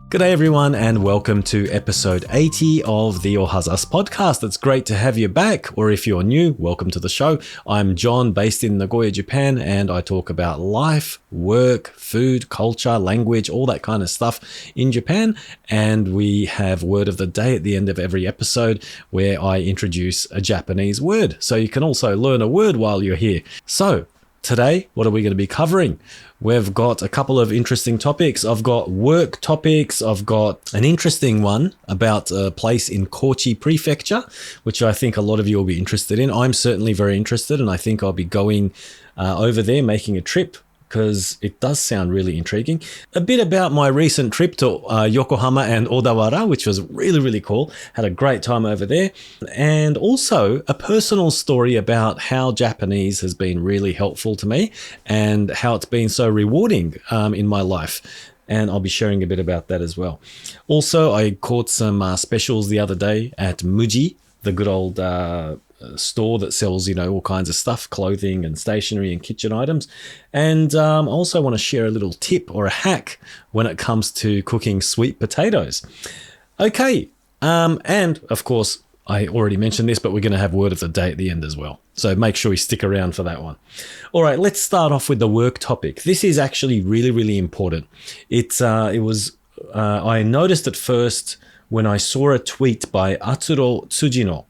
G'day everyone and welcome to episode 80 of the Ohazas podcast. It's great to have you back, or if you're new, welcome to the show. I'm John, based in Nagoya, Japan, and I talk about life, work, food, culture, language, all that kind of stuff in Japan. And we have word of the day at the end of every episode where I introduce a Japanese word. So you can also learn a word while you're here. So today, what are we going to be covering? We've got a couple of interesting topics. I've got work topics. I've got an interesting one about a place in Kochi Prefecture, which I think a lot of you will be interested in. I'm certainly very interested, and I think I'll be going over there, making a trip, because it does sound really intriguing. A bit about my recent trip to Yokohama and Odawara, which was really, really cool. Had a great time over there. And also a personal story about how Japanese has been really helpful to me and how it's been so rewarding in my life. And I'll be sharing a bit about that as well. Also, I caught some specials the other day at Muji, the good old store that sells, all kinds of stuff, clothing and stationery and kitchen items. And I also want to share a little tip or a hack when it comes to cooking sweet potatoes. Okay. And of course, I already mentioned this, but we're going to have word of the day at the end as well. So make sure you stick around for that one. All right, let's start off with the work topic. This is actually really, really important. I noticed at first when I saw a tweet by Atsuro Tsujino.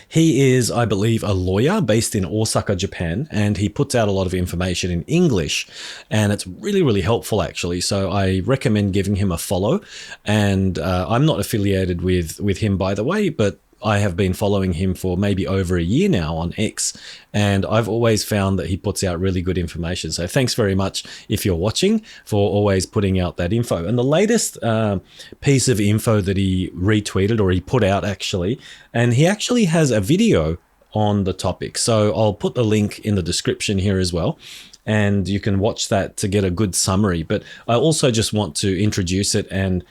He is, I believe, a lawyer based in Osaka, Japan, and he puts out a lot of information in English, and it's really, really helpful, actually. So I recommend giving him a follow. And I'm not affiliated with him, by the way, but I have been following him for maybe over a year now on X, and I've always found that he puts out really good information. So thanks very much, if you're watching, for always putting out that info. And the latest piece of info that he retweeted, or he put out actually, and he actually has a video on the topic. So I'll put the link in the description here as well, and you can watch that to get a good summary. But I also just want to introduce it and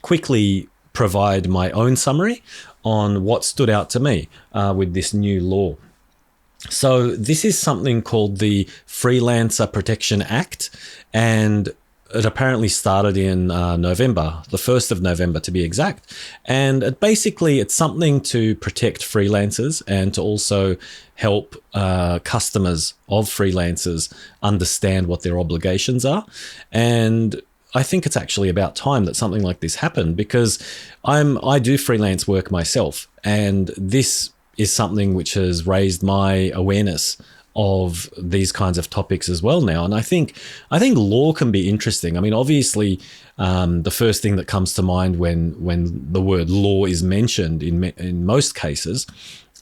quickly provide my own summary on what stood out to me with this new law. So this is something called the Freelancer Protection Act, and it apparently started in November, the 1st of November to be exact. And it's something to protect freelancers and to also help customers of freelancers understand what their obligations are. And I think it's actually about time that something like this happened, because I do freelance work myself, and this is something which has raised my awareness of these kinds of topics as well now. And I think law can be interesting. I mean, obviously, the first thing that comes to mind when the word law is mentioned in most cases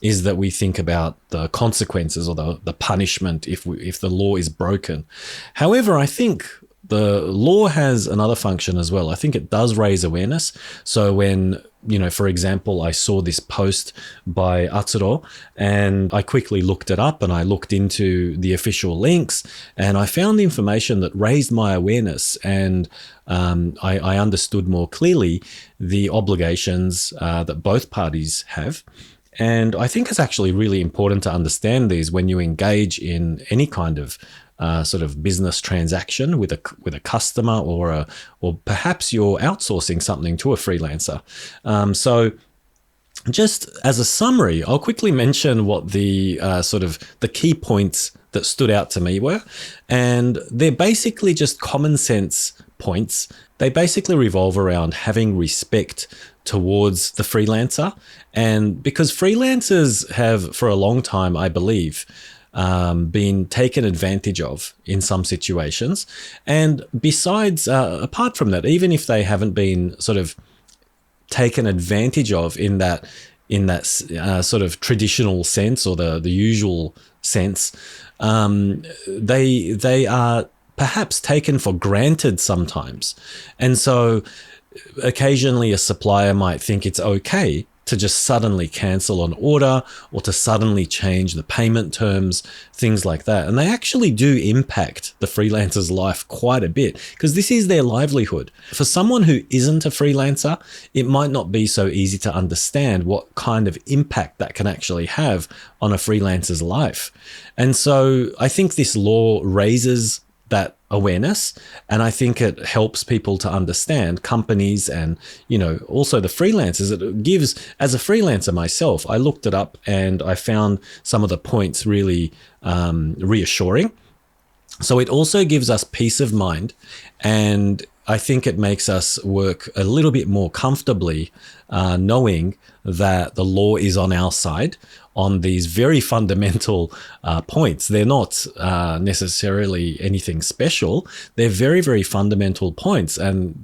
is that we think about the consequences or the punishment if the law is broken. However, I think the law has another function as well. I think it does raise awareness. So when, for example, I saw this post by Atsuro, and I quickly looked it up and I looked into the official links, and I found information that raised my awareness, and I understood more clearly the obligations that both parties have. And I think it's actually really important to understand these when you engage in any kind of sort of business transaction with a customer, or perhaps you're outsourcing something to a freelancer. So just as a summary, I'll quickly mention what the the key points that stood out to me were, and they're basically just common sense points. They basically revolve around having respect towards the freelancer, and because freelancers have for a long time, I believe, been taken advantage of in some situations. And besides, apart from that, even if they haven't been sort of taken advantage of in that sort of traditional sense or the usual sense, they are perhaps taken for granted sometimes. And so occasionally a supplier might think it's okay to just suddenly cancel an order or to suddenly change the payment terms, things like that. And they actually do impact the freelancer's life quite a bit, because this is their livelihood. For someone who isn't a freelancer, it might not be so easy to understand what kind of impact that can actually have on a freelancer's life. And so I think this law raises that awareness. And I think it helps people to understand, companies and, also the freelancers. It gives, as a freelancer myself, I looked it up and I found some of the points really reassuring. So it also gives us peace of mind, and I think it makes us work a little bit more comfortably, knowing that the law is on our side on these very fundamental points. They're not necessarily anything special. They're very, very fundamental points and,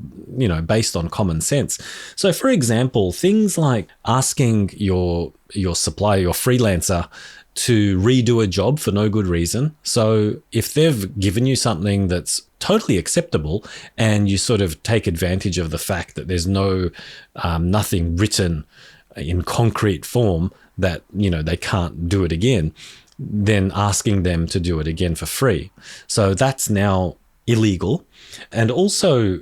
based on common sense. So for example, things like asking your supplier, your freelancer, to redo a job for no good reason. So if they've given you something that's totally acceptable and you sort of take advantage of the fact that there's nothing written in concrete form that, they can't do it again, then asking them to do it again for free. So that's now illegal. And also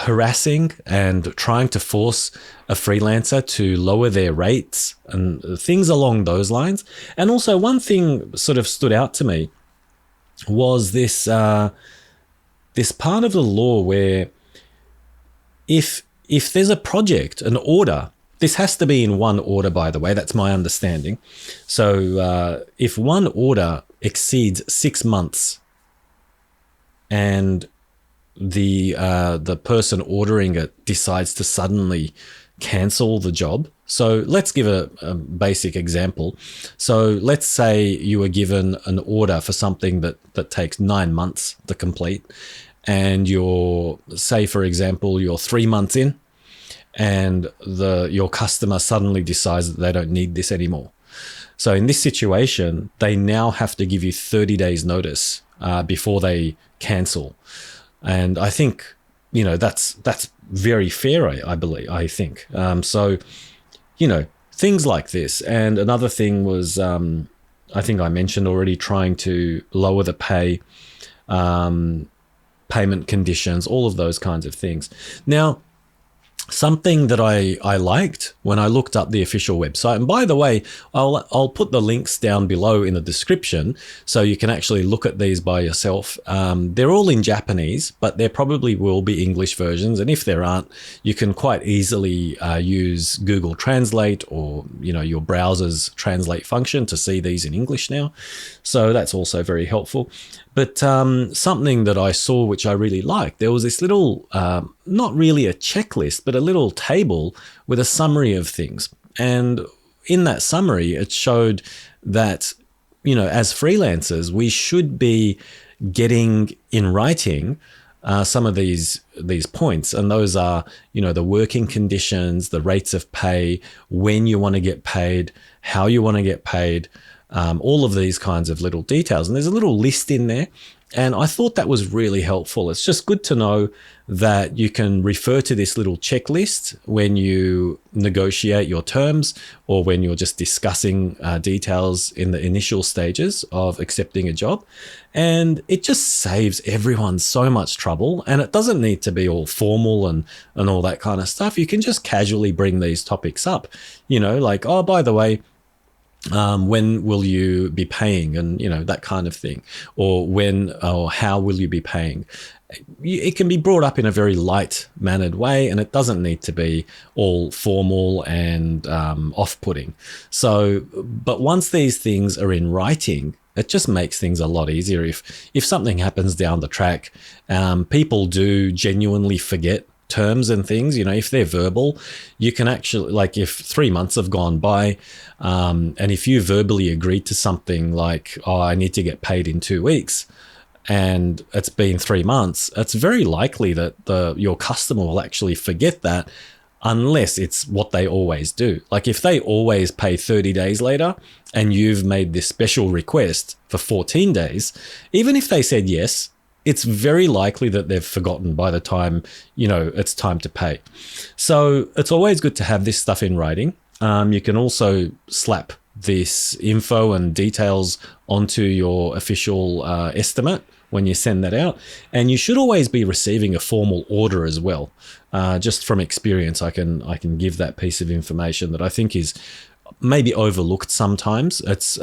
harassing and trying to force a freelancer to lower their rates and things along those lines. And also one thing sort of stood out to me was this this part of the law where if there's a project, an order, this has to be in one order, by the way, that's my understanding. So if one order exceeds 6 months and the person ordering it decides to suddenly cancel the job. So let's give a basic example. So let's say you were given an order for something that takes 9 months to complete, and say for example, you're 3 months in and your customer suddenly decides that they don't need this anymore. So in this situation, they now have to give you 30 days notice before they cancel. And I think, that's very fair, I think. So, things like this. And another thing was, I think I mentioned already, trying to lower the payment conditions, all of those kinds of things. Now, something that I liked when I looked up the official website, and by the way, I'll put the links down below in the description so you can actually look at these by yourself. They're all in Japanese, but there probably will be English versions, and if there aren't, you can quite easily use Google Translate or your browser's translate function to see these in English now. So that's also very helpful. But something that I saw which I really liked, there was this little, not really a checklist, but a little table with a summary of things. And in that summary, it showed that, as freelancers, we should be getting in writing some of these points. And those are, the working conditions, the rates of pay, when you want to get paid, how you want to get paid, all of these kinds of little details. And there's a little list in there. And I thought that was really helpful. It's just good to know that you can refer to this little checklist when you negotiate your terms or when you're just discussing details in the initial stages of accepting a job. And it just saves everyone so much trouble. And it doesn't need to be all formal and all that kind of stuff. You can just casually bring these topics up, like, oh, by the way, when will you be paying, and that kind of thing, or how will you be paying. It can be brought up in a very light mannered way, and it doesn't need to be all formal and off-putting. So, but once these things are in writing, it just makes things a lot easier. If something happens down the track, people do genuinely forget terms and things. If they're verbal, you can actually, like, if 3 months have gone by, and if you verbally agreed to something like, oh, I need to get paid in 2 weeks, and it's been 3 months, it's very likely that your customer will actually forget that, unless it's what they always do. Like if they always pay 30 days later and you've made this special request for 14 days, even if they said yes, it's very likely that they've forgotten by the time, it's time to pay. So it's always good to have this stuff in writing. You can also slap this info and details onto your official estimate when you send that out. And you should always be receiving a formal order as well. Just from experience, I can give that piece of information that I think is maybe overlooked sometimes. It's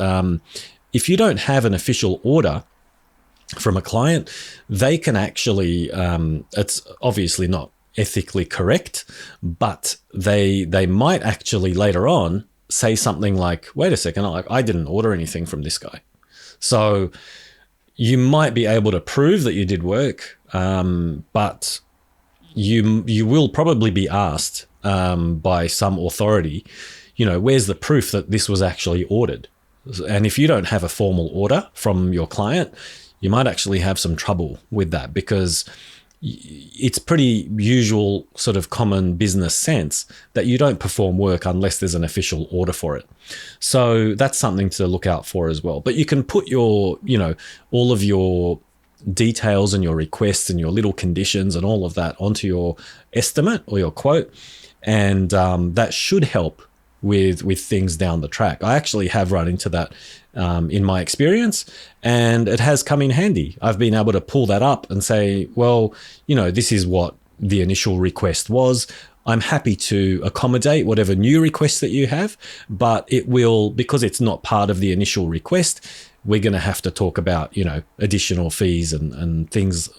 if you don't have an official order, from a client, they can actually, it's obviously not ethically correct, but they might actually later on say something like, wait a second, I didn't order anything from this guy. So you might be able to prove that you did work, but you will probably be asked by some authority, where's the proof that this was actually ordered? And if you don't have a formal order from your client, you might actually have some trouble with that, because it's pretty usual sort of common business sense that you don't perform work unless there's an official order for it. So that's something to look out for as well. But you can put your, all of your details and your requests and your little conditions and all of that onto your estimate or your quote. And that should help with things down the track. I actually have run into that in my experience, and it has come in handy. I've been able to pull that up and say, well, this is what the initial request was. I'm happy to accommodate whatever new requests that you have, but it will, because it's not part of the initial request, we're going to have to talk about, additional fees and things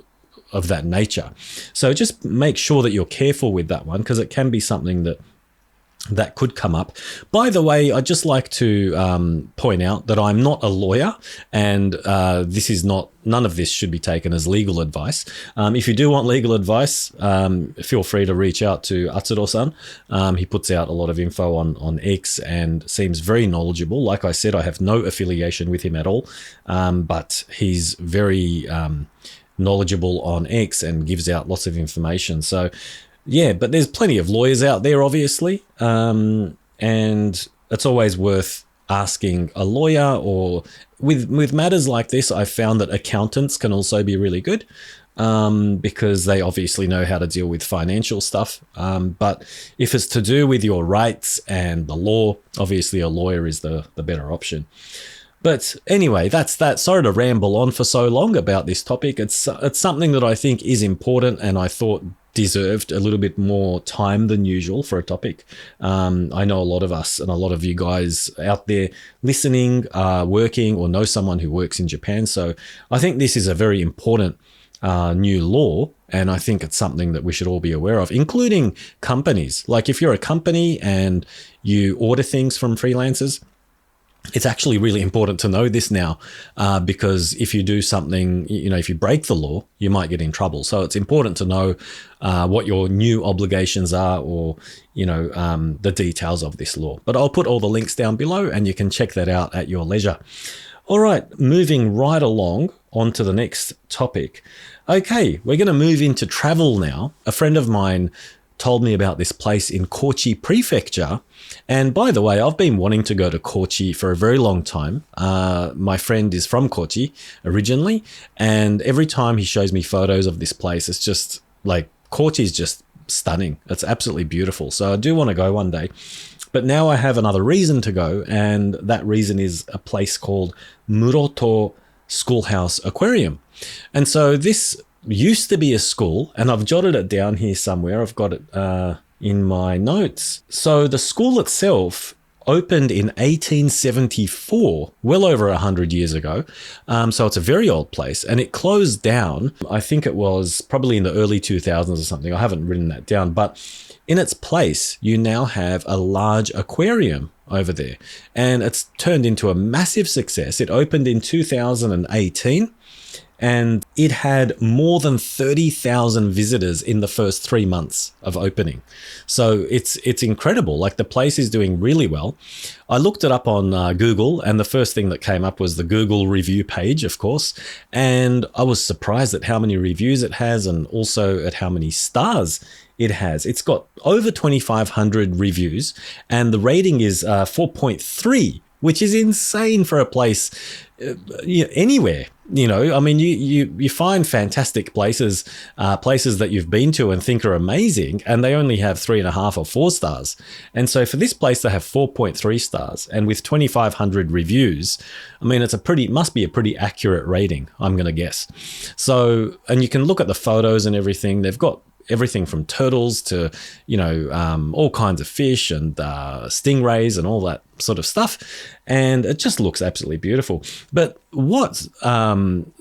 of that nature. So just make sure that you're careful with that one, because it can be something that could come up. By the way, I'd just like to point out that I'm not a lawyer, and none of this should be taken as legal advice. If you do want legal advice, feel free to reach out to Atsuro-san. He puts out a lot of info on X and seems very knowledgeable. Like I said, I have no affiliation with him at all, but he's very knowledgeable on X and gives out lots of information. So yeah, but there's plenty of lawyers out there, obviously, and it's always worth asking a lawyer. Or with matters like this, I've found that accountants can also be really good, because they obviously know how to deal with financial stuff. But if it's to do with your rights and the law, obviously a lawyer is the better option. But anyway, that's that. Sorry to ramble on for so long about this topic. It's something that I think is important, and I thought deserved a little bit more time than usual for a topic. I know a lot of us and a lot of you guys out there listening are working or know someone who works in Japan. So I think this is a very important new law, and I think it's something that we should all be aware of, including companies. Like if you're a company and you order things from freelancers, it's actually really important to know this now, because if you do something, if you break the law, you might get in trouble. So it's important to know what your new obligations are, or, the details of this law. But I'll put all the links down below and you can check that out at your leisure. All right, moving right along onto the next topic. Okay, we're going to move into travel now. A friend of mine told me about this place in Kochi Prefecture. And by the way, I've been wanting to go to Kochi for a very long time. My friend is from Kochi originally, and every time he shows me photos of this place, it's just like, Kochi is just stunning. It's absolutely beautiful. So I do want to go one day. But now I have another reason to go, and that reason is a place called Muroto Schoolhouse Aquarium. And so this used to be a school, and I've jotted it down here somewhere. I've got it in my notes. So the school itself opened in 1874, well over 100 years ago. So it's a very old place, and it closed down. I think it was probably in the early 2000s or something. I haven't written that down, but in its place, you now have a large aquarium over there, and it's turned into a massive success. It opened in 2018. And it had more than 30,000 visitors in the first 3 months of opening. So it's incredible. Like, the place is doing really well. I looked it up on Google, and the first thing that came up was the Google review page, of course. And I was surprised at how many reviews it has, and also at how many stars it has. It's got over 2,500 reviews, and the rating is 4.3, which is insane for a place anywhere. I mean, you find fantastic places that you've been to and think are amazing, and they only have 3.5 or 4 stars. And so for this place to have 4.3 stars and with 2,500 reviews, I mean, must be a pretty accurate rating, I'm going to guess. So, and you can look at the photos and everything. They've got everything from turtles to, all kinds of fish and stingrays and all that sort of stuff. And it just looks absolutely beautiful. But what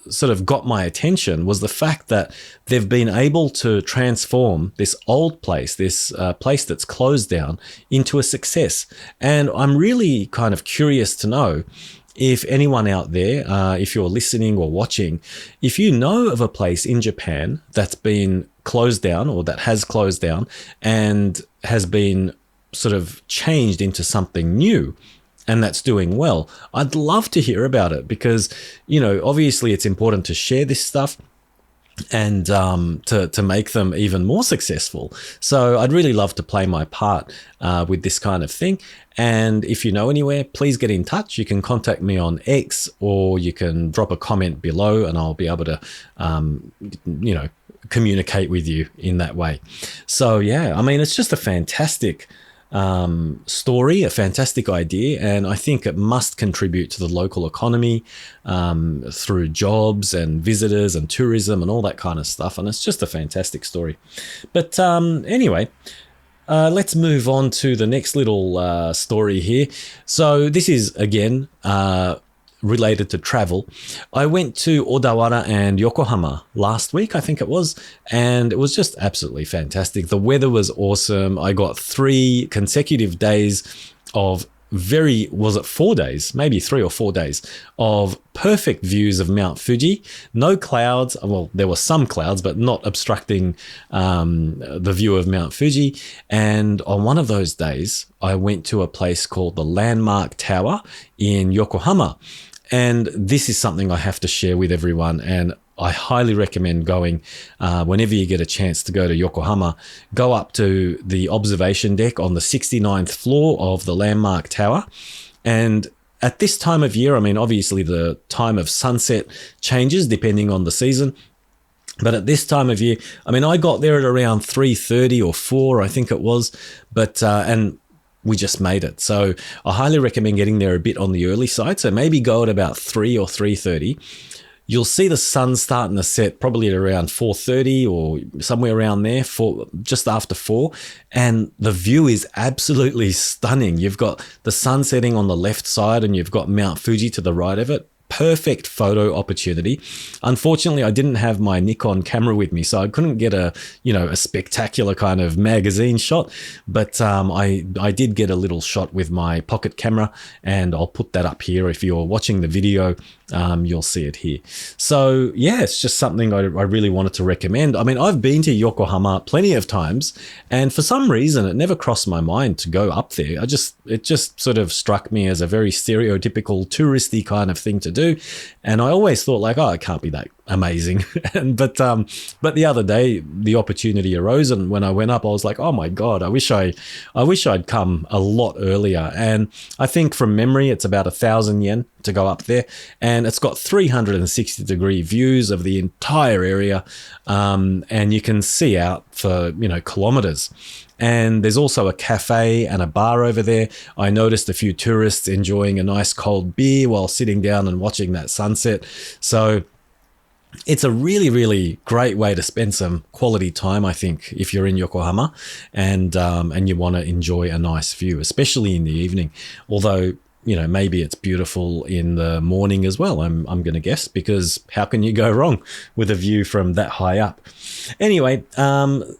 sort of got my attention was the fact that they've been able to transform this old place, this place that's closed down, into a success. And I'm really kind of curious to know if anyone out there, if you're listening or watching, if you know of a place in Japan that's been closed down or that has closed down and has been sort of changed into something new and that's doing well, I'd love to hear about it because, obviously it's important to share this stuff and to make them even more successful. So I'd really love to play my part with this kind of thing. And if you know anywhere, please get in touch. You can contact me on X or you can drop a comment below and I'll be able to, communicate with you in that way. So yeah, I mean, it's just a fantastic story, a fantastic idea, and I think it must contribute to the local economy through jobs and visitors and tourism and all that kind of stuff. And it's just a fantastic story. But anyway, let's move on to the next little story here. So this is again related to travel. I went to Odawara and Yokohama last week, I think it was, and it was just absolutely fantastic. The weather was awesome. I got 3 consecutive days of 4 days, maybe 3 or 4 days of perfect views of Mount Fuji. No clouds. Well, there were some clouds, but not obstructing the view of Mount Fuji. And on one of those days, I went to a place called the Landmark Tower in Yokohama. And this is something I have to share with everyone. And I highly recommend going whenever you get a chance to go to Yokohama. Go up to the observation deck on the 69th floor of the Landmark Tower. And at this time of year, I mean, obviously the time of sunset changes depending on the season. But at this time of year, I mean, I got there at around 3:30 or 4, I think it was. But, and we just made it. So I highly recommend getting there a bit on the early side. So maybe go at about 3 or 3:30. You'll see the sun starting to set probably at around 4:30 or somewhere around there, just after 4. And the view is absolutely stunning. You've got the sun setting on the left side and you've got Mount Fuji to the right of it. Perfect photo opportunity. Unfortunately, I didn't have my Nikon camera with me, so I couldn't get a spectacular kind of magazine shot. But I did get a little shot with my pocket camera, and I'll put that up here. If you're watching the video, you'll see it here. So yeah, it's just something I really wanted to recommend. I mean, I've been to Yokohama plenty of times, and for some reason, it never crossed my mind to go up there. It just sort of struck me as a very stereotypical touristy kind of thing to do. And I always thought like, oh, it can't be that amazing. but the other day, the opportunity arose, and when I went up, I was like, oh my God, I wish I'd come a lot earlier. And I think from memory, it's about 1,000 yen to go up there, and it's got 360-degree views of the entire area, and you can see out for kilometers. And there's also a cafe and a bar over there. I noticed a few tourists enjoying a nice cold beer while sitting down and watching that sunset. So it's a really, really great way to spend some quality time, I think, if you're in Yokohama and you want to enjoy a nice view, especially in the evening. Although, maybe it's beautiful in the morning as well, I'm going to guess, because how can you go wrong with a view from that high up? Anyway,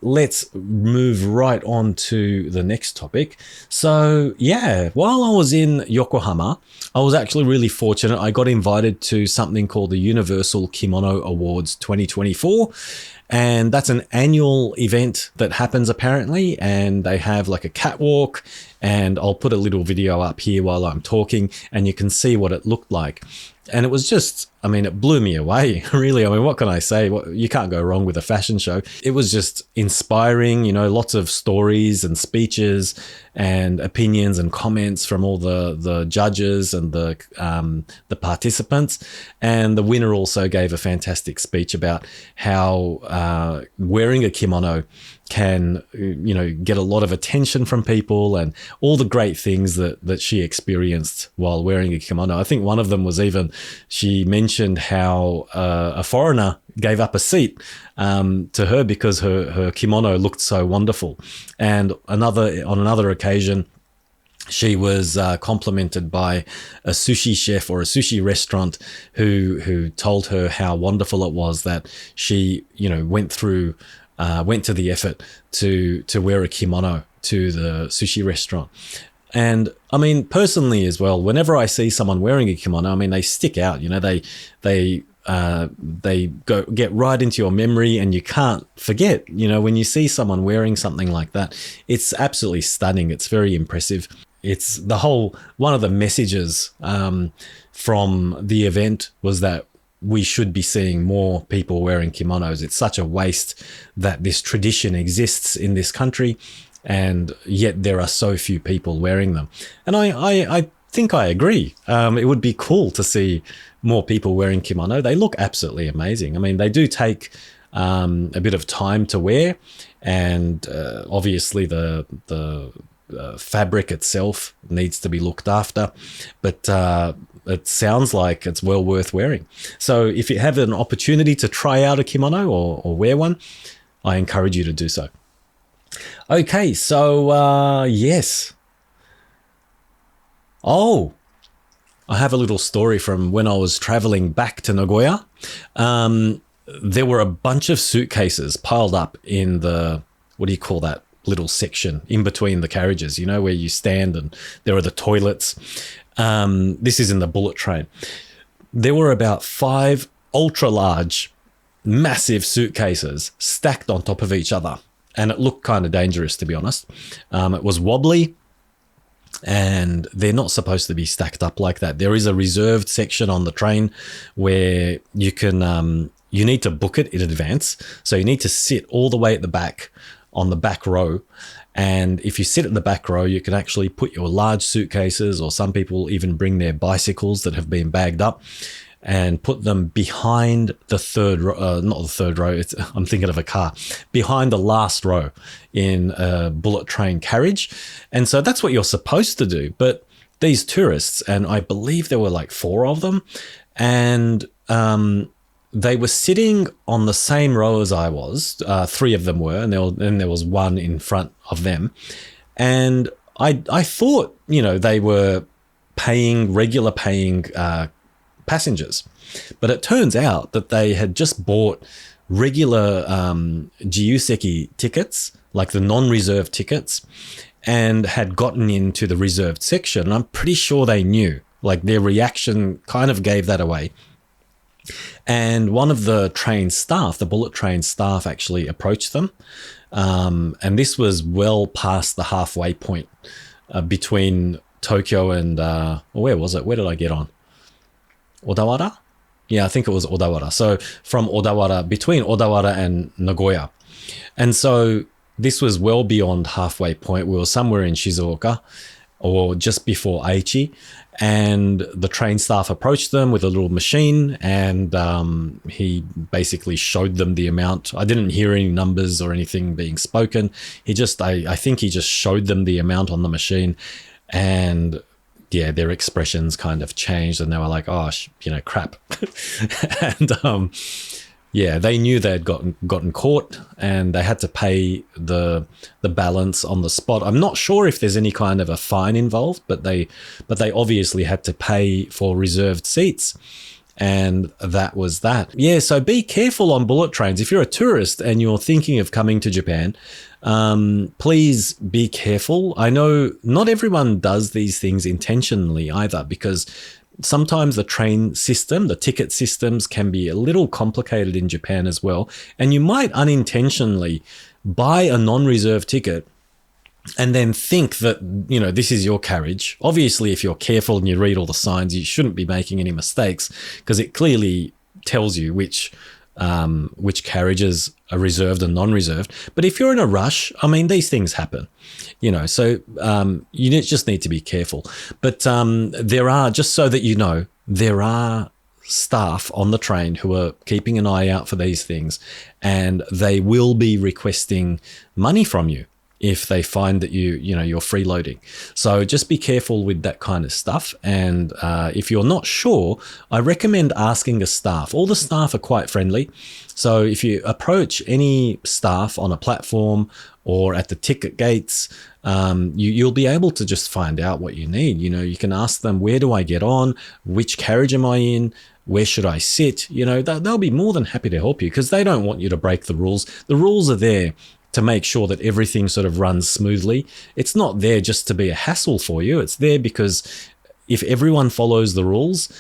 let's move right on to the next topic. So yeah, while I was in Yokohama, I was actually really fortunate. I got invited to something called the Universal Kimono Awards 2024. And that's an annual event that happens apparently, and they have like a catwalk, and I'll put a little video up here while I'm talking and you can see what it looked like. And it was just, it blew me away, really. What can I say? You can't go wrong with a fashion show. It was just inspiring, lots of stories and speeches and opinions and comments from all the judges and the participants. And the winner also gave a fantastic speech about how wearing a kimono can, get a lot of attention from people and all the great things that she experienced while wearing a kimono. I think one of them was even, she mentioned how a foreigner gave up a seat to her because her kimono looked so wonderful. And on another occasion, she was complimented by a sushi chef or a sushi restaurant who told her how wonderful it was that she, went to the effort to wear a kimono to the sushi restaurant. And I mean, personally as well, whenever I see someone wearing a kimono, I mean, they stick out. They get right into your memory, and you can't forget. When you see someone wearing something like that, it's absolutely stunning. It's very impressive. It's one of the messages from the event was that we should be seeing more people wearing kimonos. It's such a waste that this tradition exists in this country, and yet there are so few people wearing them. And I think I agree. It would be cool to see more people wearing kimono. They look absolutely amazing. I mean, they do take a bit of time to wear, and obviously the fabric itself needs to be looked after, but it sounds like it's well worth wearing. So if you have an opportunity to try out a kimono or wear one, I encourage you to do so. Okay, so yes. Oh, I have a little story from when I was traveling back to Nagoya. There were a bunch of suitcases piled up in the, what do you call that little section in between the carriages, where you stand and there are the toilets. This is in the bullet train. There were about 5 ultra large, massive suitcases stacked on top of each other. And it looked kind of dangerous, to be honest. It was wobbly, and they're not supposed to be stacked up like that. There is a reserved section on the train where you can, you need to book it in advance. So you need to sit all the way at the back on the back row. And if you sit at the back row, you can actually put your large suitcases, or some people even bring their bicycles that have been bagged up, and put them behind the third row, not the third row, I'm thinking of a car, behind the last row in a bullet train carriage. And so that's what you're supposed to do. But these tourists, and I believe there were like 4 of them, and they were sitting on the same row as I was. 3 of them were, and then there was 1 in front of them. And I thought, they were regular paying passengers. But it turns out that they had just bought regular Jiyuseki tickets, like the non-reserved tickets, and had gotten into the reserved section. And I'm pretty sure they knew, like their reaction kind of gave that away. And one of the train staff, the bullet train staff, actually approached them. And this was well past the halfway point between Tokyo and, where was it? Where did I get on? Odawara? Yeah, I think it was Odawara. So from Odawara, between Odawara and Nagoya. And so this was well beyond halfway point. We were somewhere in Shizuoka, or just before Aichi, and the train staff approached them with a little machine, and he basically showed them the amount. I didn't hear any numbers or anything being spoken. I think he just showed them the amount on the machine, and yeah, their expressions kind of changed, and they were like, "Oh, crap," and yeah, they knew they had gotten caught, and they had to pay the balance on the spot. I'm not sure if there's any kind of a fine involved, but they obviously had to pay for reserved seats, and that was that. Yeah, so be careful on bullet trains. If you're a tourist and you're thinking of coming to Japan, please be careful. I know not everyone does these things intentionally either, because sometimes the train system, the ticket systems, can be a little complicated in Japan as well. And you might unintentionally buy a non-reserved ticket and then think that, this is your carriage. Obviously, if you're careful and you read all the signs, you shouldn't be making any mistakes, because it clearly tells you which carriages are reserved and non-reserved. But if you're in a rush, I mean, these things happen, so you just need to be careful. But there are, just so that you know, there are staff on the train who are keeping an eye out for these things, and they will be requesting money from you if they find that you're freeloading. So just be careful with that kind of stuff. And if you're not sure, I recommend asking a staff. All the staff are quite friendly. So if you approach any staff on a platform or at the ticket gates, you'll be able to just find out what you need. You can ask them, where do I get on? Which carriage am I in? Where should I sit? They'll be more than happy to help you, because they don't want you to break the rules. The rules are there to make sure that everything sort of runs smoothly. It's not there just to be a hassle for you. It's there because if everyone follows the rules,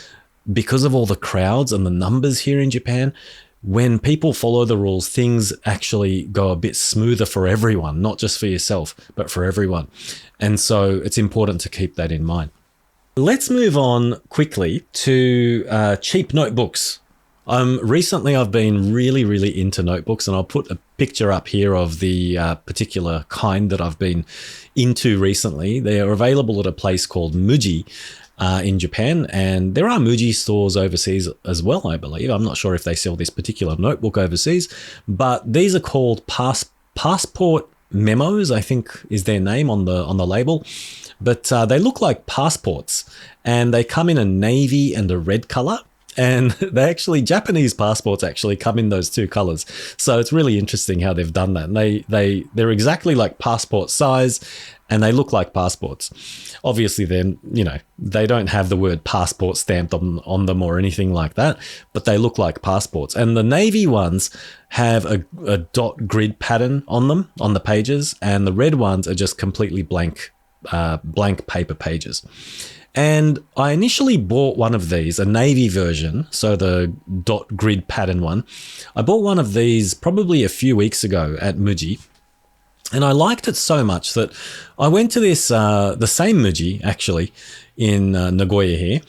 because of all the crowds and the numbers here in Japan, when people follow the rules, things actually go a bit smoother for everyone, not just for yourself, but for everyone. And so it's important to keep that in mind. Let's move on quickly to cheap notebooks. Recently, I've been really, really into notebooks, and I'll put a picture up here of the particular kind that I've been into recently. They are available at a place called Muji in Japan, and there are Muji stores overseas as well, I believe. I'm not sure if they sell this particular notebook overseas, but these are called passport memos, I think is their name on the label. But they look like passports, and they come in a navy and a red color. And Japanese passports actually come in those two colors. So it's really interesting how they've done that. And they're exactly like passport size, and they look like passports. Obviously, then, they don't have the word passport stamped on them or anything like that, but they look like passports. And the navy ones have a dot grid pattern on them, on the pages, and the red ones are just completely blank paper pages. And I initially bought one of these, a navy version, so the dot grid pattern one. I bought one of these probably a few weeks ago at Muji, and I liked it so much that I went to this, the same Muji actually, in Nagoya here,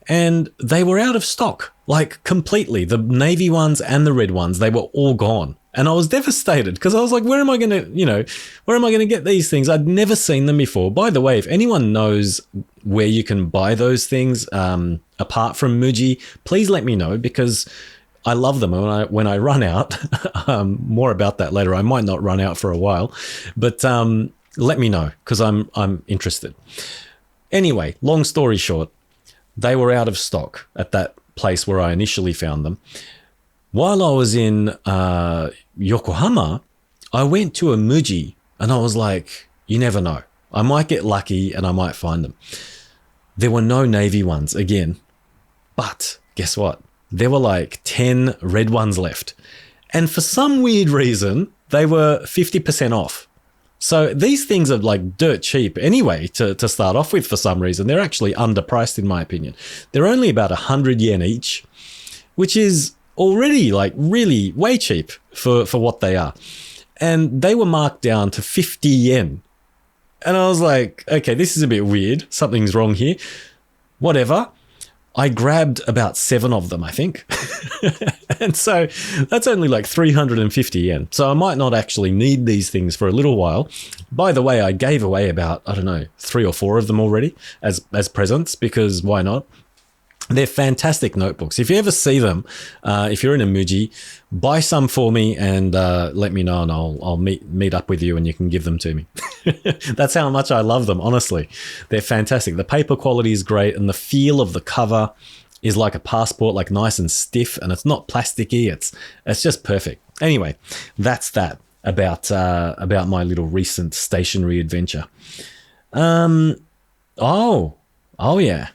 and they were out of stock, like completely. The navy ones and the red ones, they were all gone. And I was devastated because I was like, where am I going to get these things? I'd never seen them before. By the way, if anyone knows where you can buy those things apart from Muji, please let me know, because I love them. And when I run out, more about that later. I might not run out for a while, but let me know, because I'm interested. Anyway, long story short, they were out of stock at that place where I initially found them. While I was in Yokohama, I went to a Muji, and I was like, you never know. I might get lucky and I might find them. There were no navy ones again, but guess what? There were like 10 red ones left. And for some weird reason, they were 50% off. So these things are like dirt cheap anyway to start off with for some reason. They're actually underpriced in my opinion. They're only about 100 yen each, which is already like really way cheap for what they are. And they were marked down to 50 yen. And I was like, okay, this is a bit weird. Something's wrong here. Whatever. I grabbed about 7 of them, I think. And so that's only like 350 yen. So I might not actually need these things for a little while. By the way, I gave away about, 3 or 4 of them already as presents, because why not? They're fantastic notebooks. If you ever see them, if you're in a Muji, buy some for me and let me know, and I'll meet up with you and you can give them to me. That's how much I love them, honestly. They're fantastic. The paper quality is great, and the feel of the cover is like a passport, like nice and stiff, and it's not plasticky. It's just perfect. Anyway, that's that about my little recent stationery adventure. Oh yeah.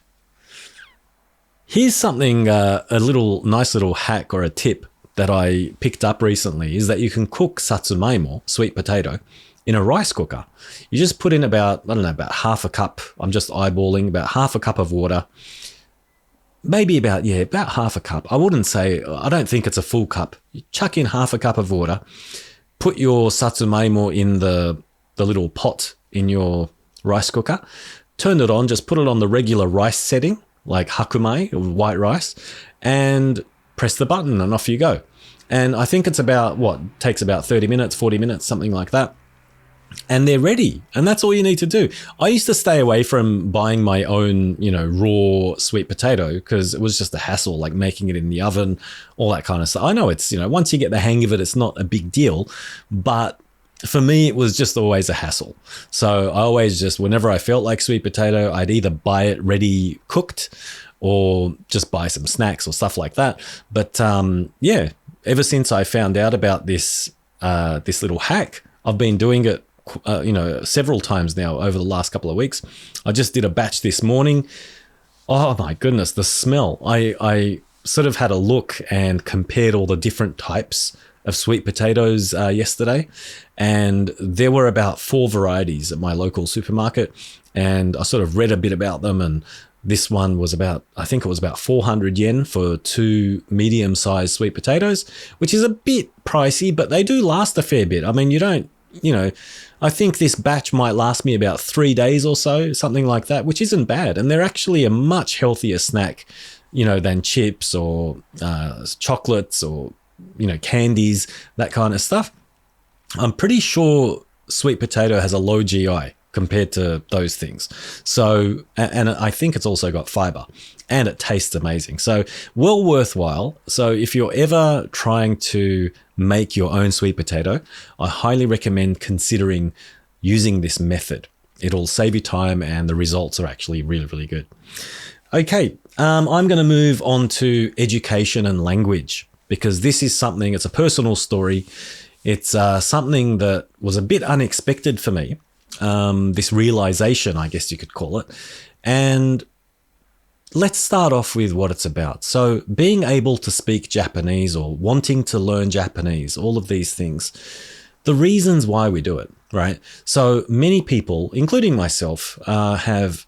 Here's something, a nice little hack or a tip that I picked up recently, is that you can cook satsumaimo, sweet potato, in a rice cooker. You just put in about half a cup. I'm just eyeballing about half a cup of water. Maybe about half a cup. I don't think it's a full cup. You chuck in half a cup of water, put your satsumaimo in the little pot in your rice cooker, turn it on, just put it on the regular rice setting, like hakume, or white rice, and press the button and off you go. And I think it's takes about 30 minutes, 40 minutes, something like that. And they're ready. And that's all you need to do. I used to stay away from buying my own, raw sweet potato, because it was just a hassle, like making it in the oven, all that kind of stuff. I know it's, once you get the hang of it, it's not a big deal, but for me, it was just always a hassle. So I always just, whenever I felt like sweet potato, I'd either buy it ready cooked or just buy some snacks or stuff like that. But yeah, ever since I found out about this this little hack, I've been doing it several times now over the last couple of weeks. I just did a batch this morning. Oh my goodness, the smell. I sort of had a look and compared all the different types of sweet potatoes yesterday, and there were about 4 varieties at my local supermarket, and I sort of read a bit about them, and this one was I think it was about 400 yen for 2 medium-sized sweet potatoes, which is a bit pricey, but they do last a fair bit. I mean, I think this batch might last me about 3 days or so, something like that, which isn't bad. And they're actually a much healthier snack, than chips or chocolates or, candies, that kind of stuff. I'm pretty sure sweet potato has a low GI compared to those things. So, and I think it's also got fiber and it tastes amazing. So well worthwhile. So if you're ever trying to make your own sweet potato, I highly recommend considering using this method. It'll save you time and the results are actually really, really good. Okay, I'm going to move on to education and language, because this is something, it's a personal story. It's something that was a bit unexpected for me. This realization, I guess you could call it. And let's start off with what it's about. So being able to speak Japanese or wanting to learn Japanese, all of these things, the reasons why we do it, right? So many people, including myself, have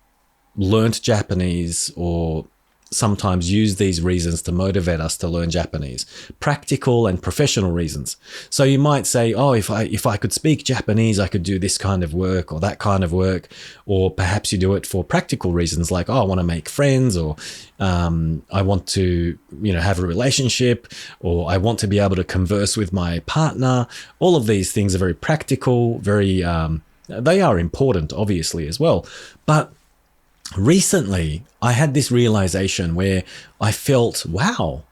learnt Japanese or sometimes use these reasons to motivate us to learn Japanese, practical and professional reasons. So you might say, oh, if I could speak Japanese, I could do this kind of work or that kind of work. Or perhaps you do it for practical reasons like, oh, I want to make friends, or I want to, have a relationship, or I want to be able to converse with my partner. All of these things are very practical, they are important, obviously, as well. But recently, I had this realization where I felt, wow,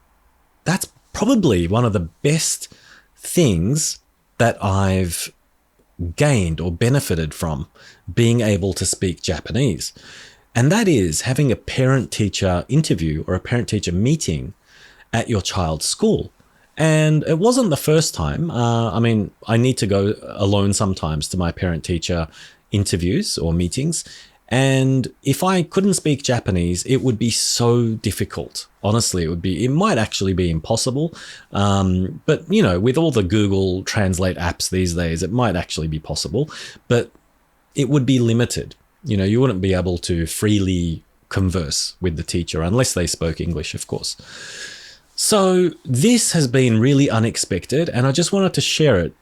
that's probably one of the best things that I've gained or benefited from being able to speak Japanese. And that is having a parent-teacher interview or a parent-teacher meeting at your child's school. And it wasn't the first time. I need to go alone sometimes to my parent-teacher interviews or meetings. And if I couldn't speak Japanese, it would be so difficult. Honestly, it might actually be impossible. But, with all the Google Translate apps these days, it might actually be possible, but it would be limited. You wouldn't be able to freely converse with the teacher unless they spoke English, of course. So this has been really unexpected, and I just wanted to share it.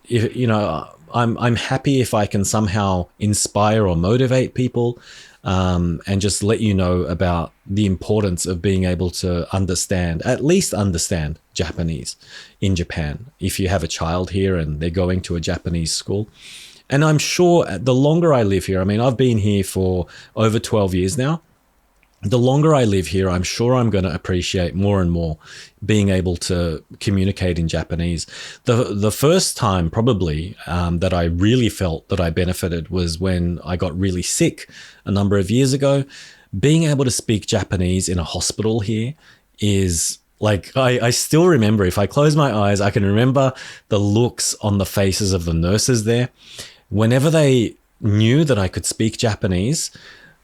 I'm happy if I can somehow inspire or motivate people, and just let you know about the importance of being able to at least understand Japanese in Japan. If you have a child here and they're going to a Japanese school. And I'm sure the longer I live here, I've been here for over 12 years now. The longer I live here, I'm sure I'm going to appreciate more and more being able to communicate in Japanese. The first time probably that I really felt that I benefited was when I got really sick a number of years ago. Being able to speak Japanese in a hospital here is like, I still remember, if I close my eyes, I can remember the looks on the faces of the nurses there. Whenever they knew that I could speak Japanese,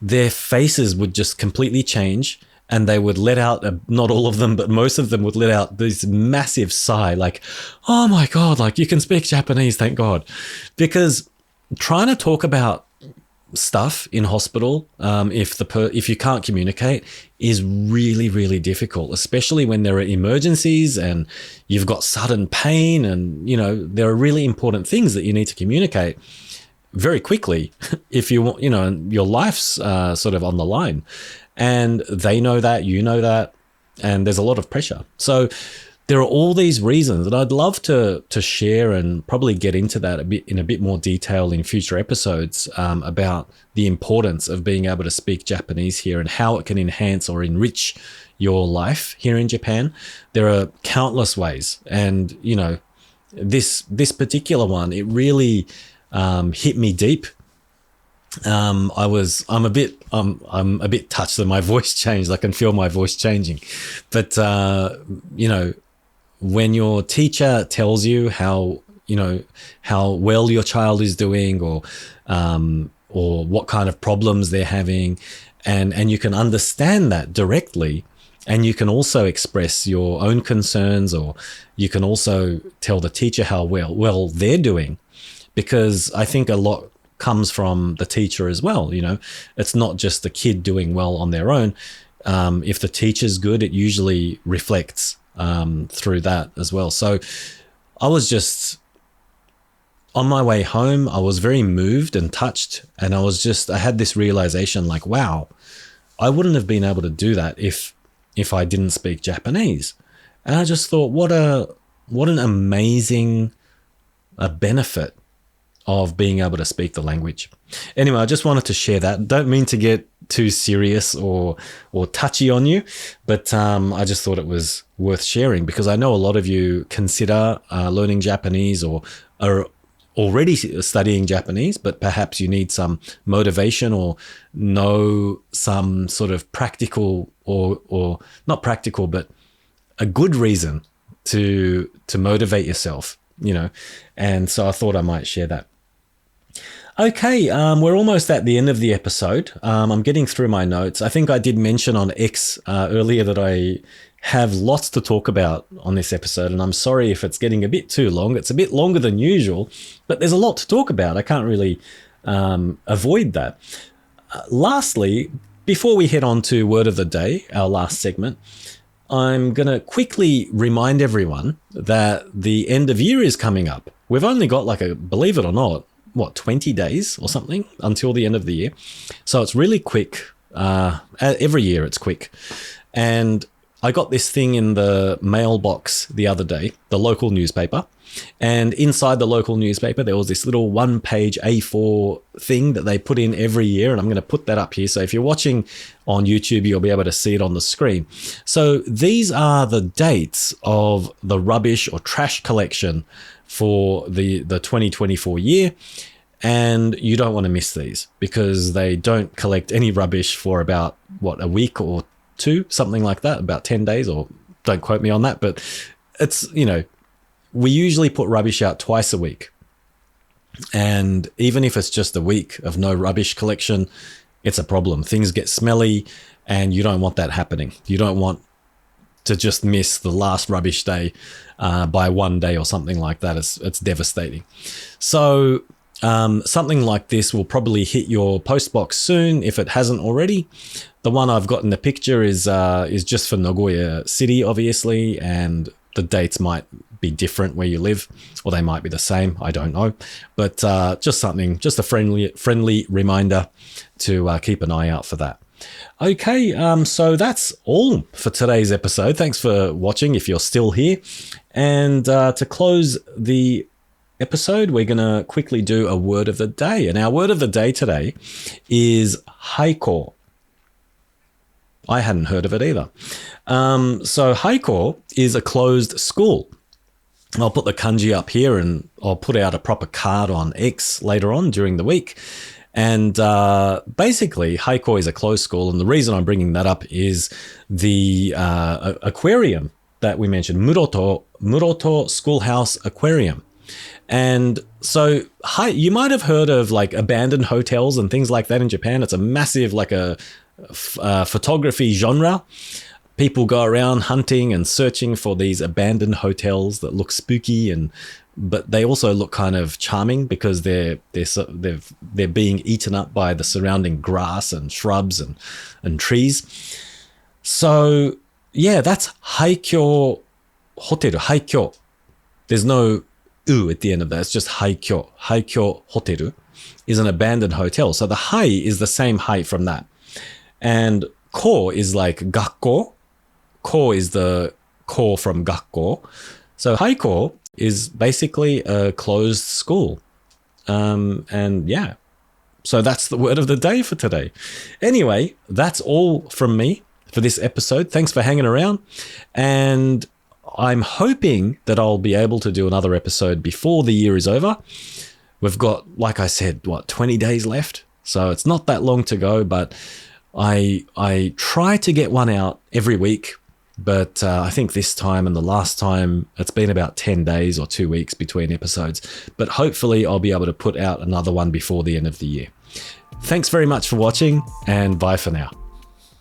their faces would just completely change, and they would let out, not all of them, but most of them would let out this massive sigh like, oh my God, like you can speak Japanese, thank God. Because trying to talk about stuff in hospital, if you can't communicate, is really, really difficult, especially when there are emergencies and you've got sudden pain, and there are really important things that you need to communicate very quickly if you want, your life's sort of on the line, and they know that, and there's a lot of pressure. So there are all these reasons, and I'd love to share and probably get into that in a bit more detail in future episodes, about the importance of being able to speak Japanese here and how it can enhance or enrich your life here in Japan. There are countless ways, and this particular one, it really hit me deep. I'm a bit touched that my voice changed. I can feel my voice changing. But when your teacher tells you how well your child is doing, or what kind of problems they're having, and you can understand that directly, and you can also express your own concerns, or you can also tell the teacher how well they're doing, because I think a lot comes from the teacher as well. It's not just the kid doing well on their own. If the teacher's good, it usually reflects through that as well. So I was just on my way home. I was very moved and touched, and I had this realization, like, wow, I wouldn't have been able to do that if I didn't speak Japanese. And I just thought, what an amazing benefit of being able to speak the language. Anyway, I just wanted to share that. Don't mean to get too serious or touchy on you, but I just thought it was worth sharing, because I know a lot of you consider learning Japanese, or are already studying Japanese, but perhaps you need some motivation, or know some sort of practical or not practical, but a good reason to motivate yourself, and so I thought I might share that. Okay, we're almost at the end of the episode. I'm getting through my notes. I think I did mention on X earlier that I have lots to talk about on this episode, and I'm sorry if it's getting a bit too long. It's a bit longer than usual, but there's a lot to talk about. I can't really avoid that. Lastly, before we head on to Word of the Day, our last segment, I'm going to quickly remind everyone that the end of year is coming up. We've only got believe it or not, 20 days or something until the end of the year. So it's really quick. Every year it's quick. And I got this thing in the mailbox the other day, the local newspaper. And inside the local newspaper, there was this little one-page A4 thing that they put in every year. And I'm going to put that up here. So if you're watching on YouTube, you'll be able to see it on the screen. So these are the dates of the rubbish or trash collection for the 2024 year. And you don't want to miss these, because they don't collect any rubbish for about, a week or two, something like that, about 10 days, or don't quote me on that. But it's, we usually put rubbish out twice a week. And even if it's just a week of no rubbish collection, it's a problem. Things get smelly, and you don't want that happening. You don't want to just miss the last rubbish day by one day or something like that. It's devastating. So something like this will probably hit your postbox soon if it hasn't already. The one I've got in the picture is just for Nagoya City, obviously, and the dates might be different where you live, or they might be the same. I don't know, but just a friendly reminder to keep an eye out for that. Okay, so that's all for today's episode. Thanks for watching if you're still here. And to close the episode, we're going to quickly do a word of the day. And our word of the day today is haiko. I hadn't heard of it either. So haiko is a closed school. I'll put the kanji up here, and I'll put out a proper card on X later on during the week. And basically, haiko is a closed school. And the reason I'm bringing that up is the aquarium that we mentioned, Muroto Schoolhouse Aquarium. And so you might have heard of abandoned hotels and things like that in Japan. It's a massive photography genre. People go around hunting and searching for these abandoned hotels that look spooky, but they also look kind of charming because they're being eaten up by the surrounding grass and shrubs and trees. So yeah, that's haikyo hoteru. Haikyo. There's no u at the end of that. It's just haikyo. Haikyo hoteru is an abandoned hotel. So the hai is the same hai from that. And ko is like gakko. Ko is the ko from gakko. So haiko is basically a closed school. And yeah, so that's the word of the day for today. Anyway, that's all from me for this episode. Thanks for hanging around. And I'm hoping that I'll be able to do another episode before the year is over. We've got, like I said, 20 days left? So it's not that long to go, but I try to get one out every week. But I think this time and the last time, it's been about 10 days or 2 weeks between episodes. But hopefully I'll be able to put out another one before the end of the year. Thanks very much for watching, and bye for now.